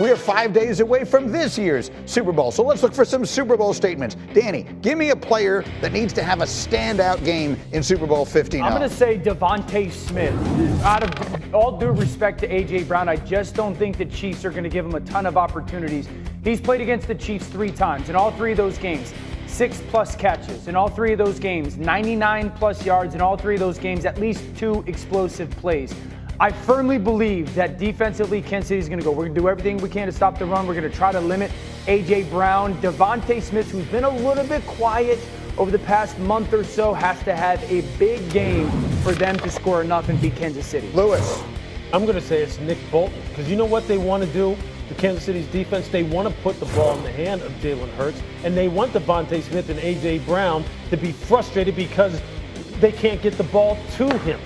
we are 5 days away from this year's Super Bowl. So let's look for some Super Bowl statements. Danny, give me a player that needs to have a standout game in Super Bowl 50. I'm going to say Devontae Smith. Out of all due respect to A.J. Brown, I just don't think the Chiefs are going to give him a ton of opportunities. He's played against the Chiefs 3 times. In all 3 of those games, 6+ catches. In all 3 of those games, 99+ yards. In all 3 of those games, at least 2 explosive plays. I firmly believe that defensively, Kansas City is going to go. We're going to do everything we can to stop the run. We're going to try to limit A.J. Brown. Devontae Smith, who's been a little bit quiet over the past month or so, has to have a big game for them to score enough and beat Kansas City. Lewis. I'm going to say it's Nick Bolton, because you know what they want to do? The Kansas City's defense, they want to put the ball in the hand of Jalen Hurts, and they want Devontae Smith and A.J. Brown to be frustrated because they can't get the ball to him,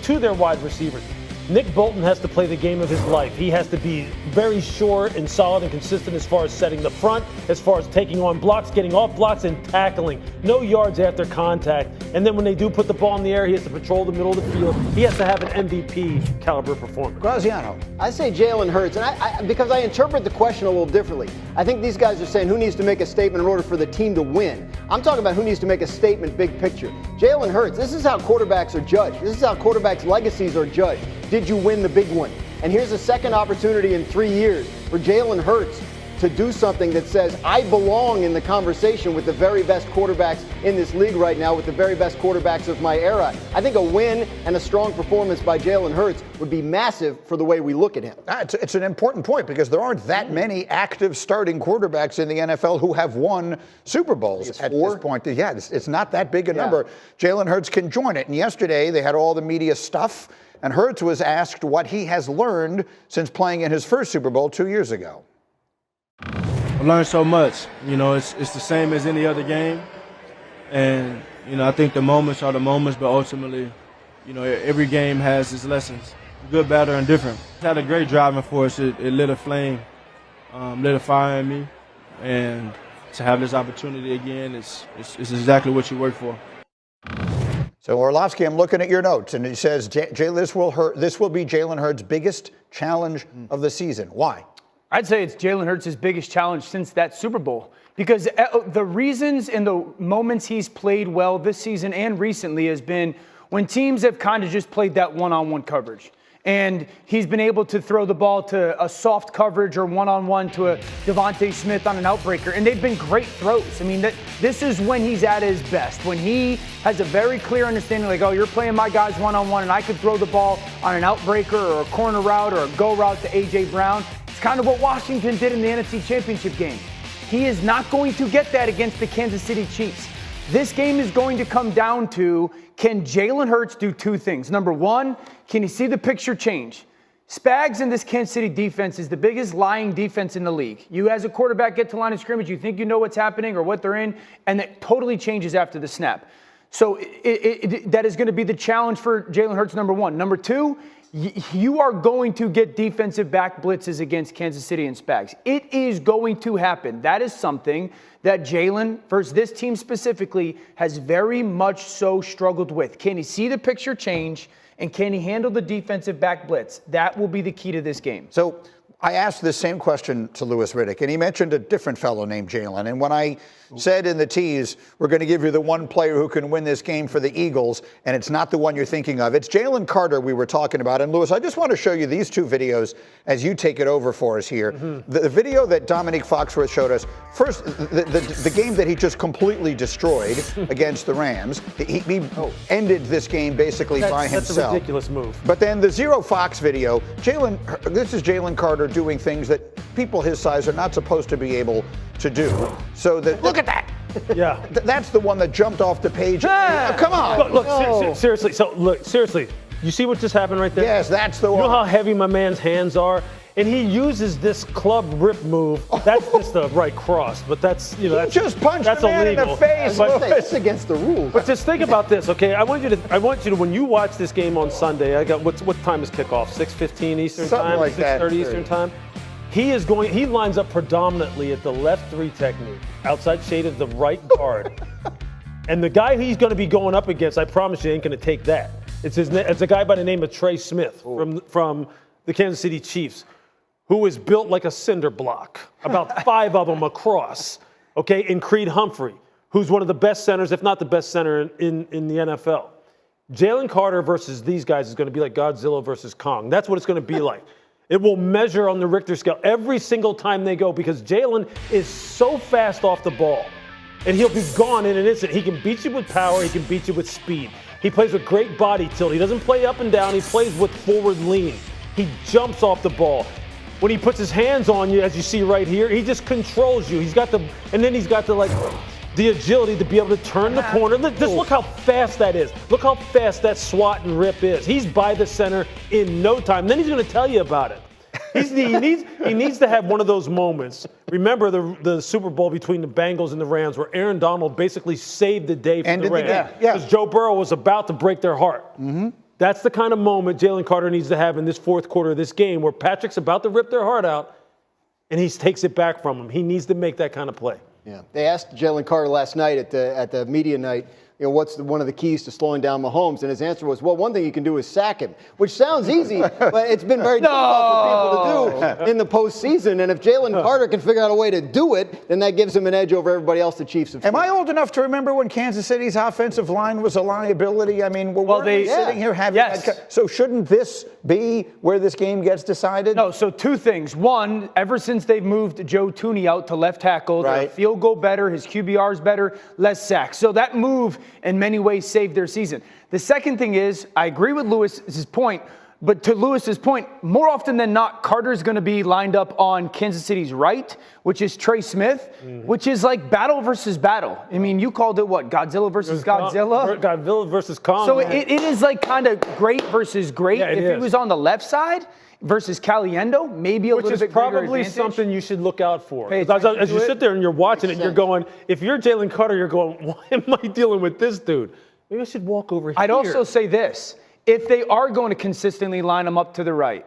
to their wide receivers. Nick Bolton has to play the game of his life. He has to be very sure and solid and consistent as far as setting the front, as far as taking on blocks, getting off blocks, and tackling. No yards after contact. And then when they do put the ball in the air, he has to patrol the middle of the field. He has to have an MVP caliber performance. Graziano. I say Jalen Hurts, and because I interpret the question a little differently. I think these guys are saying who needs to make a statement in order for the team to win. I'm talking about who needs to make a statement big picture. Jalen Hurts, this is how quarterbacks are judged. This is how quarterbacks' legacies are judged. Did you win the big one? And here's a second opportunity in 3 years for Jalen Hurts to do something that says, I belong in the conversation with the very best quarterbacks in this league right now, with the very best quarterbacks of my era. I think a win and a strong performance by Jalen Hurts would be massive for the way we look at him. It's an important point because there aren't that many active starting quarterbacks in the NFL who have won Super Bowls at this point. Yeah, it's not that big a number. Jalen Hurts can join it. And yesterday they had all the media stuff, and Hurts was asked what he has learned since playing in his first Super Bowl 2 years ago. I learned so much. You know, it's the same as any other game. And, you know, I think the moments are the moments, but ultimately, you know, every game has its lessons, good, bad, or indifferent. It had a great driving force. It lit a flame, lit a fire in me. And to have this opportunity again, it's exactly what you work for. So, Orlovsky, I'm looking at your notes, and he says this will be Jalen Hurts' biggest challenge of the season. Why? I'd say it's Jalen Hurts' biggest challenge since that Super Bowl, because the reasons and the moments he's played well this season and recently has been when teams have kind of just played that one-on-one coverage. And he's been able to throw the ball to a soft coverage or one-on-one to a Devontae Smith on an outbreaker. And they've been great throws. I mean, this is when he's at his best. When he has a very clear understanding, like, oh, you're playing my guys one-on-one, and I could throw the ball on an outbreaker or a corner route or a go route to A.J. Brown. It's kind of what Washington did in the NFC Championship game. He is not going to get that against the Kansas City Chiefs. This game is going to come down to, can Jalen Hurts do 2 things? Number 1, can you see the picture change? Spags in this Kansas City defense is the biggest lying defense in the league. You as a quarterback get to line of scrimmage, you think you know what's happening or what they're in, and it totally changes after the snap. So that is going to be the challenge for Jalen Hurts, number 1. Number 2, you are going to get defensive back blitzes against Kansas City and Spags. It is going to happen. That is something that Jalen, versus this team specifically, has very much so struggled with. Can he see the picture change, and can he handle the defensive back blitz? That will be the key to this game. So I asked this same question to Louis Riddick, and he mentioned a different fellow named Jalen. And when I said in the tease, we're going to give you the one player who can win this game for the Eagles, and it's not the one you're thinking of. It's Jalen Carter we were talking about. And, Louis, I just want to show you these 2 videos as you take it over for us here. The video that Dominique Foxworth showed us, first, the game that he just completely destroyed against the Rams. He ended this game basically by himself. That's a ridiculous move. But then the Zero Fox video, this is Jalen Carter doing things that people his size are not supposed to be able to do. So look at that. Yeah. That's the one that jumped off the page. Come on. Look, seriously. So, look, seriously. You see what just happened right there? Yes, that's the one. You know how heavy my man's hands are? And he uses this club rip move. That's just the right cross, but that's, you know, that's just punched that's the man illegal. in the face. It's against the rules. But just think about this, okay? I want you to, when you watch this game on Sunday, what time is kickoff? 6:15 Eastern time, like 6:30 Eastern time. He lines up predominantly at the left 3 technique, outside shade of the right guard. And the guy he's going to be going up against, I promise you, ain't going to take that. It's a guy by the name of Trey Smith from the Kansas City Chiefs. who is built like a cinder block, about 5 of them across, okay, and Creed Humphrey, who's one of the best centers, if not the best center in the NFL. Jalen Carter versus these guys is going to be like Godzilla versus Kong. That's what it's going to be like. It will measure on the Richter scale every single time they go because Jalen is so fast off the ball, and he'll be gone in an instant. He can beat you with power. He can beat you with speed. He plays with great body tilt. He doesn't play up and down. He plays with forward lean. He jumps off the ball. When he puts his hands on you, as you see right here, he just controls you. He's got the agility to be able to turn the corner. Just look how fast that is. Look how fast that swat and rip is. He's by the center in no time. Then he's going to tell you about it. He needs to have one of those moments. Remember the Super Bowl between the Bengals and the Rams where Aaron Donald basically saved the day for the Rams. Because Joe Burrow was about to break their heart. Mm-hmm. That's the kind of moment Jalen Carter needs to have in this fourth quarter of this game where Patrick's about to rip their heart out and he takes it back from him. He needs to make that kind of play. Yeah. They asked Jalen Carter last night at the media night, what's one of the keys to slowing down Mahomes? And his answer was, well, one thing you can do is sack him, which sounds easy, but it's been very difficult for people to do in the postseason. And if Jalen Carter can figure out a way to do it, then that gives him an edge over everybody else the Chiefs have seen. Am I old enough to remember when Kansas City's offensive line was a liability? I mean, weren't we sitting here having that? So shouldn't this be where this game gets decided? No, so 2 things. One, ever since they've moved Joe Tooney out to left tackle, their field goal better, his QBR is better, less sacks. So that move in many ways saved their season. The second thing is, I agree with Lewis's point, but to Lewis's point, more often than not, Carter's going to be lined up on Kansas City's right, which is Trey Smith, which is like battle versus battle. I mean, you called it what? Godzilla versus Godzilla? Godzilla versus Kong. So it is like kind of great versus great. Yeah, if he was on the left side versus Caliendo, maybe a little bit greater advantage. Which is probably something you should look out for. As you sit there and you're watching it, you're going, if you're Jalen Carter, you're going, why am I dealing with this dude? Maybe I should walk over here. I'd also say this. If they are going to consistently line them up to the right,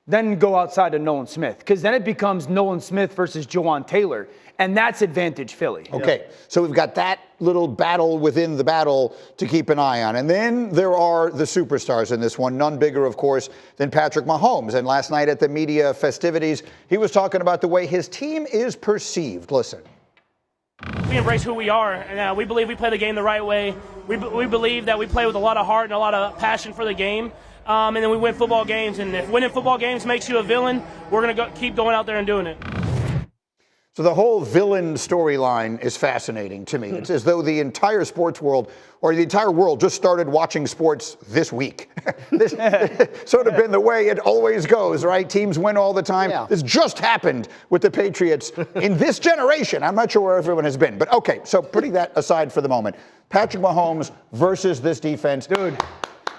then go outside of Nolan Smith, because then it becomes Nolan Smith versus Jawan Taylor, and that's advantage Philly. Okay, so we've got that little battle within the battle to keep an eye on. And then there are the superstars in this one, none bigger, of course, than Patrick Mahomes. And last night at the media festivities, he was talking about the way his team is perceived. Listen. We embrace who we are, and we believe we play the game the right way. We believe that we play with a lot of heart and a lot of passion for the game, and then we win football games. And if winning football games makes you a villain, we're going to keep going out there and doing it. So the whole villain storyline is fascinating to me. It's as though the entire sports world, or the entire world, just started watching sports this week. This sort of been the way it always goes, right? Teams win all the time. Yeah. This just happened with the Patriots in this generation. I'm not sure where everyone has been. But okay, so putting that aside for the moment, Patrick Mahomes versus this defense. Dude,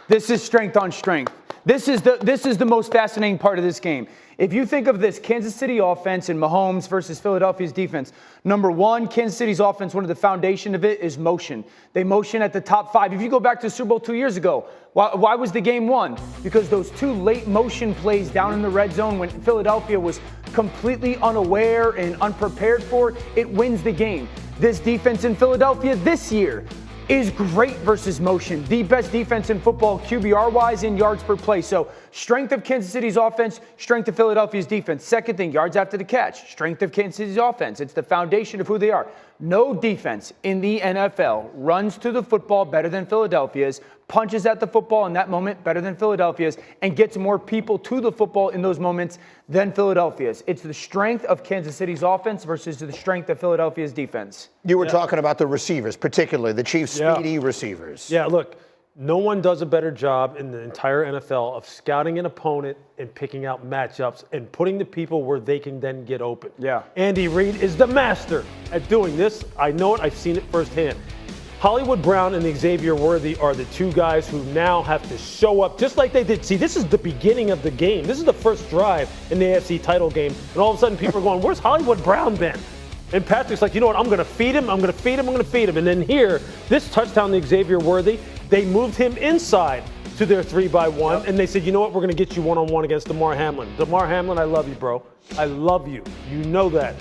this is strength on strength. This is the most fascinating part of this game. If you think of this Kansas City offense and Mahomes versus Philadelphia's defense, number one, Kansas City's offense, one of the foundation of it is motion. They motion at the top 5. If you go back to the Super Bowl 2 years ago, why was the game won? Because those 2 late motion plays down in the red zone when Philadelphia was completely unaware and unprepared for it wins the game. This defense in Philadelphia this year is great versus motion. The best defense in football, QBR-wise, in yards per play. So strength of Kansas City's offense, strength of Philadelphia's defense. Second thing, yards after the catch. Strength of Kansas City's offense. It's the foundation of who they are. No defense in the NFL runs to the football better than Philadelphia's, punches at the football in that moment better than Philadelphia's, and gets more people to the football in those moments than Philadelphia's. It's the strength of Kansas City's offense versus the strength of Philadelphia's defense. You were talking about the receivers, particularly the Chiefs' speedy receivers. Yeah, look, no one does a better job in the entire NFL of scouting an opponent and picking out matchups and putting the people where they can then get open. Yeah. Andy Reid is the master at doing this. I know it. I've seen it firsthand. Hollywood Brown and Xavier Worthy are the 2 guys who now have to show up just like they did. See, this is the beginning of the game. This is the first drive in the AFC title game. And all of a sudden people are going, where's Hollywood Brown been? And Patrick's like, you know what, I'm going to feed him. I'm going to feed him. I'm going to feed him. And then here, this touchdown to Xavier Worthy, they moved him inside to their 3-by-1. And they said, you know what, we're going to get you one-on-one against Damar Hamlin. Damar Hamlin, I love you, bro. I love you. You know that.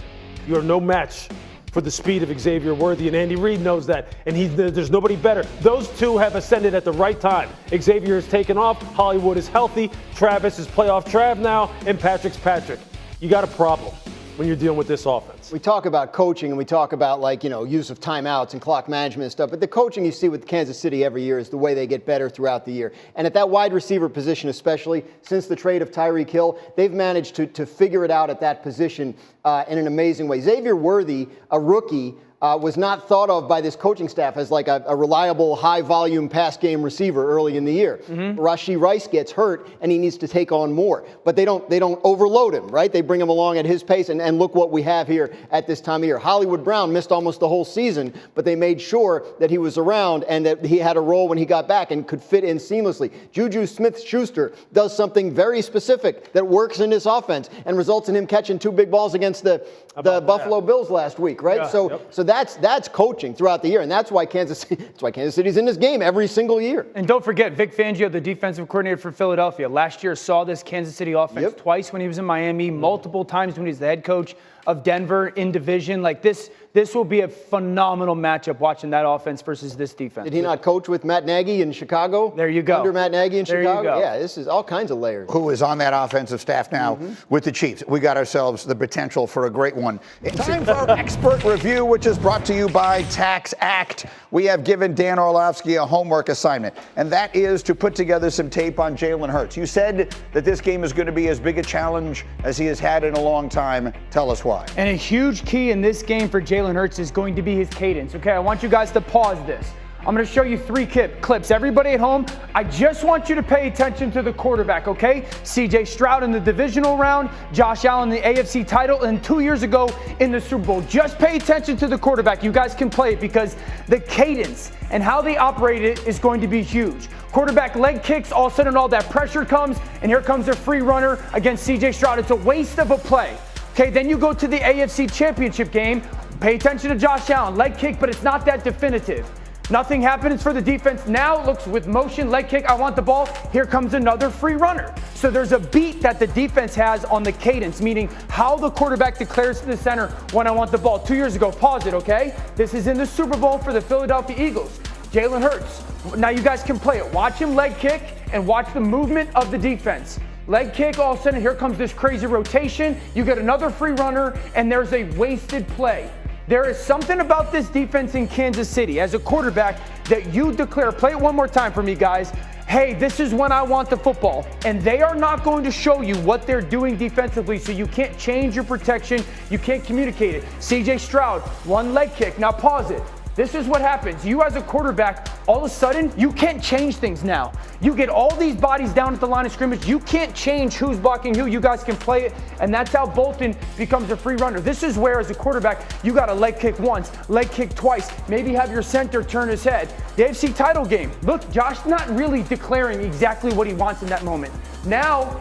You're no match for the speed of Xavier Worthy, and Andy Reid knows that, and there's nobody better. Those 2 have ascended at the right time. Xavier is taken off, Hollywood is healthy, Travis is playoff Trav now, and Patrick's Patrick. you got a problem when you're dealing with this offense. We talk about coaching and we talk about use of timeouts and clock management and stuff, but the coaching you see with Kansas City every year is the way they get better throughout the year. And at that wide receiver position especially, since the trade of Tyreek Hill, they've managed to figure it out at that position in an amazing way. Xavier Worthy, a rookie, was not thought of by this coaching staff as like a reliable, high-volume pass game receiver early in the year. Rashee Rice gets hurt, and he needs to take on more. But they don't overload him, right? They bring him along at his pace, and look what we have here at this time of year. Hollywood Brown missed almost the whole season, but they made sure that he was around and that he had a role when he got back and could fit in seamlessly. Juju Smith-Schuster does something very specific that works in this offense and results in him catching 2 big balls against the Buffalo Bills last week, right? Yeah, So that's coaching throughout the year, and that's why Kansas City's in this game every single year. And don't forget, Vic Fangio, the defensive coordinator for Philadelphia, last year saw this Kansas City offense twice when he was in Miami, multiple times when he was the head coach of Denver in division. Like this will be a phenomenal matchup watching that offense versus this defense. Did he not coach with Matt Nagy in Chicago? There you go. Under Matt Nagy in there Chicago? You go. Yeah, this is all kinds of layers. Who is on that offensive staff now with the Chiefs. We got ourselves the potential for a great one. It's time for our expert review, which is brought to you by Tax Act. We have given Dan Orlovsky a homework assignment, and that is to put together some tape on Jalen Hurts. You said that this game is going to be as big a challenge as he has had in a long time. Tell us why. And a huge key in this game for Jalen Hurts is going to be his cadence. Okay, I want you guys to pause this. I'm going to show you 3 clips. Everybody at home, I just want you to pay attention to the quarterback, okay? CJ Stroud in the divisional round, Josh Allen in the AFC title, and 2 years ago in the Super Bowl. Just pay attention to the quarterback. You guys can play it because the cadence and how they operate it is going to be huge. Quarterback leg kicks, all of a sudden all that pressure comes, and here comes a free runner against CJ Stroud. It's a waste of a play. Okay, then you go to the AFC Championship game. Pay attention to Josh Allen. Leg kick, but it's not that definitive. Nothing happens for the defense. Now it looks with motion, leg kick, I want the ball. Here comes another free runner. So there's a beat that the defense has on the cadence, meaning how the quarterback declares to the center when I want the ball. 2 years ago, pause it, okay? This is in the Super Bowl for the Philadelphia Eagles. Jalen Hurts. Now you guys can play it. Watch him leg kick and watch the movement of the defense. Leg kick, all of a sudden, here comes this crazy rotation. You get another free runner, and there's a wasted play. There is something about this defense in Kansas City as a quarterback that you declare, play it one more time for me, guys. Hey, this is when I want the football. And they are not going to show you what they're doing defensively, so you can't change your protection. You can't communicate it. CJ Stroud, 1 leg kick. Now pause it. This is what happens. You as a quarterback, all of a sudden, you can't change things now. You get all these bodies down at the line of scrimmage. You can't change who's blocking who. You guys can play it, and that's how Bolton becomes a free runner. This is where, as a quarterback, you got to leg kick once, leg kick twice, maybe have your center turn his head. The AFC title game. Look, Josh not really declaring exactly what he wants in that moment. Now,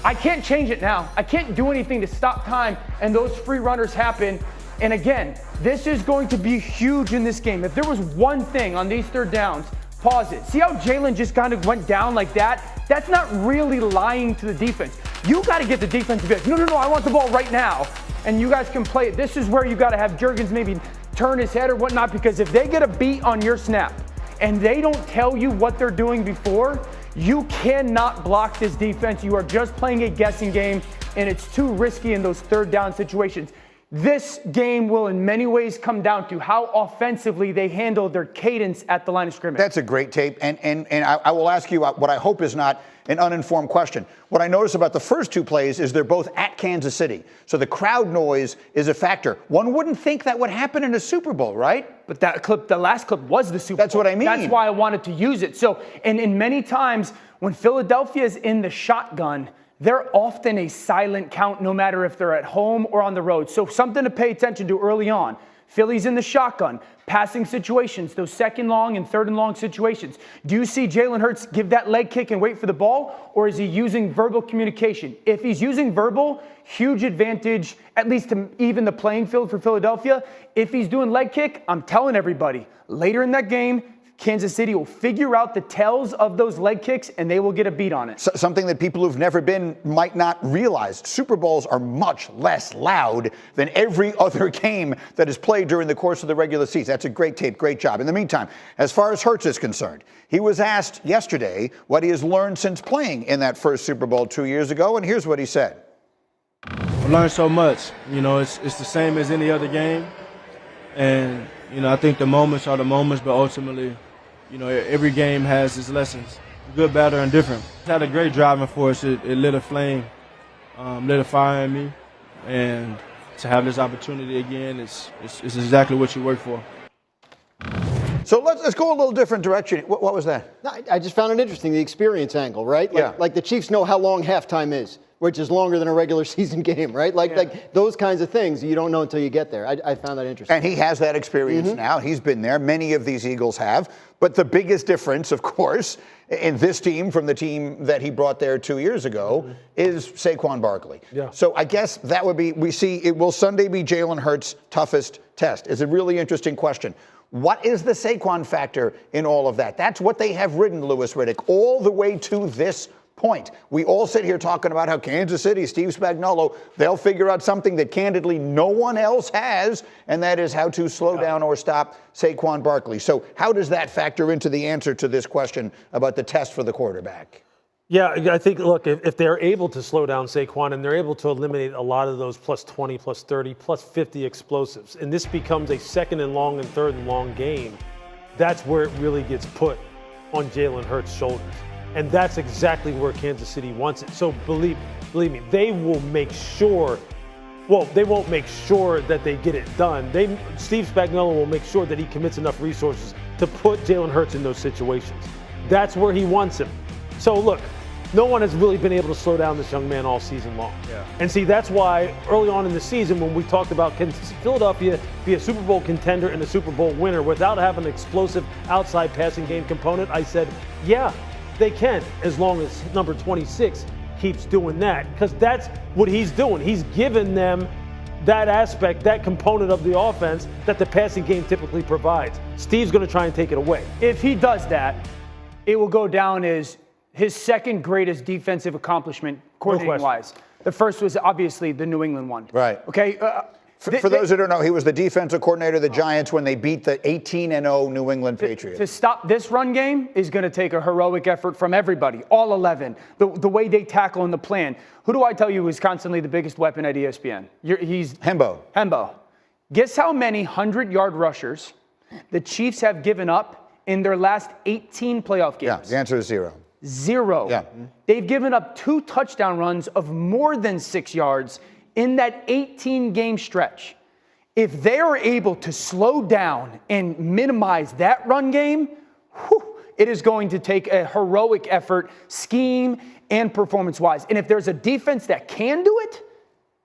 I can't change it now. I can't do anything to stop time, and those free runners happen. And again, this is going to be huge in this game. If there was one thing on these 3rd downs, pause it. See how Jalen just kind of went down like that? That's not really lying to the defense. You got to get the defense to be like, no, I want the ball right now. And you guys can play it. This is where you got to have Jurgens maybe turn his head or whatnot, because if they get a beat on your snap and they don't tell you what they're doing before, you cannot block this defense. You are just playing a guessing game, and it's too risky in those 3rd down situations. This game will in many ways come down to how offensively they handle their cadence at the line of scrimmage. That's a great tape, and I will ask you what I hope is not an uninformed question. What I notice about the first 2 plays is they're both at Kansas City, so the crowd noise is a factor. One wouldn't think that would happen in a Super Bowl, right? But that clip, the last clip was the Super Bowl. That's what I mean. That's why I wanted to use it. So, and in many times when Philadelphia is in the shotgun, they're often a silent count, no matter if they're at home or on the road. So something to pay attention to early on. Philly's in the shotgun, passing situations, those 2nd long and 3rd and long situations. Do you see Jalen Hurts give that leg kick and wait for the ball, or is he using verbal communication? If he's using verbal, huge advantage, at least to even the playing field for Philadelphia. If he's doing leg kick, I'm telling everybody, later in that game, Kansas City will figure out the tells of those leg kicks, and they will get a beat on it. Something that people who've never been might not realize. Super Bowls are much less loud than every other game that is played during the course of the regular season. That's a great tape. Great job. In the meantime, as far as Hurts is concerned, he was asked yesterday what he has learned since playing in that first Super Bowl 2 years ago, and here's what he said. I learned so much. You know, it's the same as any other game. And, you know, I think the moments are the moments, but ultimately, you know, every game has its lessons, good, bad, or indifferent. It had a great driving force. It lit a flame, lit a fire in me. And to have this opportunity again, it's exactly what you work for. So let's go a little different direction. What was that? No, I just found it interesting, the experience angle, right? Like the Chiefs know how long halftime is, which is longer than a regular season game, right? Like those kinds of things you don't know until you get there. I found that interesting. And he has that experience now. He's been there. Many of these Eagles have. But the biggest difference, of course, in this team from the team that he brought there 2 years ago is Saquon Barkley. Yeah. So I guess that would be, will Sunday be Jalen Hurts' toughest test? It's a really interesting question. What is the Saquon factor in all of that? That's what they have ridden, Louis Riddick, all the way to this point. We all sit here talking about how Kansas City, Steve Spagnuolo, they'll figure out something that candidly no one else has, and that is how to slow down or stop Saquon Barkley. So how does that factor into the answer to this question about the test for the quarterback? Yeah, I think, look, if they're able to slow down Saquon and they're able to eliminate a lot of those plus 20, plus 30, plus 50 explosives, and this becomes a second and long and third and long game, that's where it really gets put on Jalen Hurts' shoulders. And that's exactly where Kansas City wants it. So believe me, they will make sure, well, they won't make sure that they get it done. Steve Spagnuolo will make sure that he commits enough resources to put Jalen Hurts in those situations. That's where he wants him. So look, no one has really been able to slow down this young man all season long. Yeah. And see, that's why early on in the season when we talked about can Philadelphia be a Super Bowl contender and a Super Bowl winner without having an explosive outside passing game component, I said, yeah, they can, as long as number 26 keeps doing that, because that's what he's doing. He's given them that aspect, that component of the offense that the passing game typically provides. Steve's going to try and take it away. If he does that, it will go down as his second greatest defensive accomplishment, coordinating-wise. The first was obviously the New England one. Right. Okay. For those who don't know, he was the defensive coordinator of the Giants when they beat the 18-0 New England Patriots. To stop this run game is going to take a heroic effort from everybody, all 11. The way they tackle and the plan. Who do I tell you is constantly the biggest weapon at ESPN? He's Hembo. Guess how many 100-yard rushers the Chiefs have given up in their last 18 playoff games? Yeah, the answer is 0. 0. Yeah. They've given up 2 touchdown runs of more than 6 yards in that 18-game stretch. If they are able to slow down and minimize that run game, it is going to take a heroic effort, scheme and performance-wise. And if there's a defense that can do it,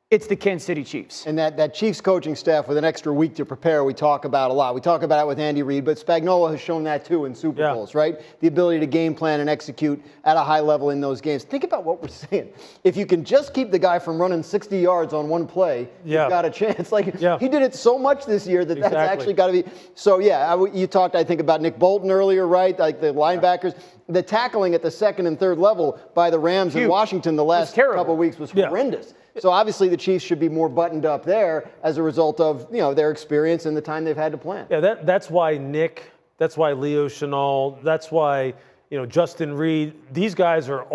it's the Kansas City Chiefs. And that Chiefs coaching staff with an extra week to prepare, we talk about a lot. We talk about it with Andy Reid, but Spagnuolo has shown that too in Super Bowls, right? The ability to game plan and execute at a high level in those games. Think about what we're saying. If you can just keep the guy from running 60 yards on one play, you've got a chance. He did it so much this year that's actually got to be. So, you talked, I think, about Nick Bolton earlier, right? Like the linebackers. The tackling at the second and third level by the Rams in Washington the last couple of weeks was horrendous. So obviously the Chiefs should be more buttoned up there as a result of their experience and the time they've had to plan. Yeah, that's why Nick, that's why Leo Chenal, that's why Justin Reed. These guys are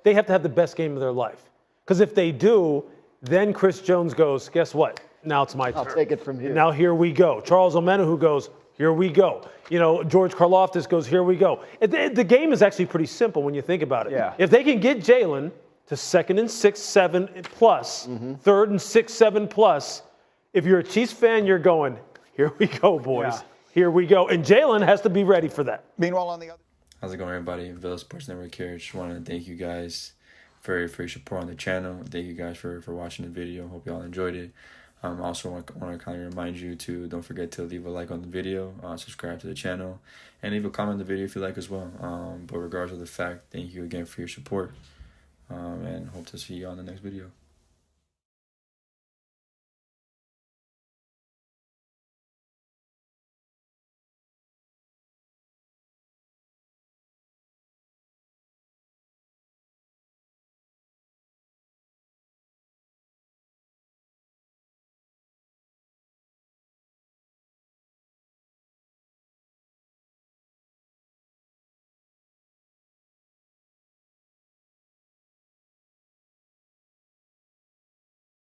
they have to have the best game of their life. Because if they do, then Chris Jones goes, guess what? Now it's my turn. I'll take it from here. Now here we go. Charles Omenihu goes, here we go. George Karlaftis goes, here we go. The game is actually pretty simple when you think about it. Yeah. If they can get Jalen to 2nd and 6, 7 plus, 3rd and 6, 7 plus, if you're a Chiefs fan, you're going, here we go, boys. Yeah. Here we go. And Jalen has to be ready for that. Meanwhile, on the other. How's it going, everybody? Villa Sports Network here. Just want to thank you guys for your support on the channel. Thank you guys for watching the video. Hope you all enjoyed it. I also want to kind of remind you to don't forget to leave a like on the video, subscribe to the channel, and leave a comment on the video if you like as well. But regardless of the fact, thank you again for your support, and hope to see you on the next video.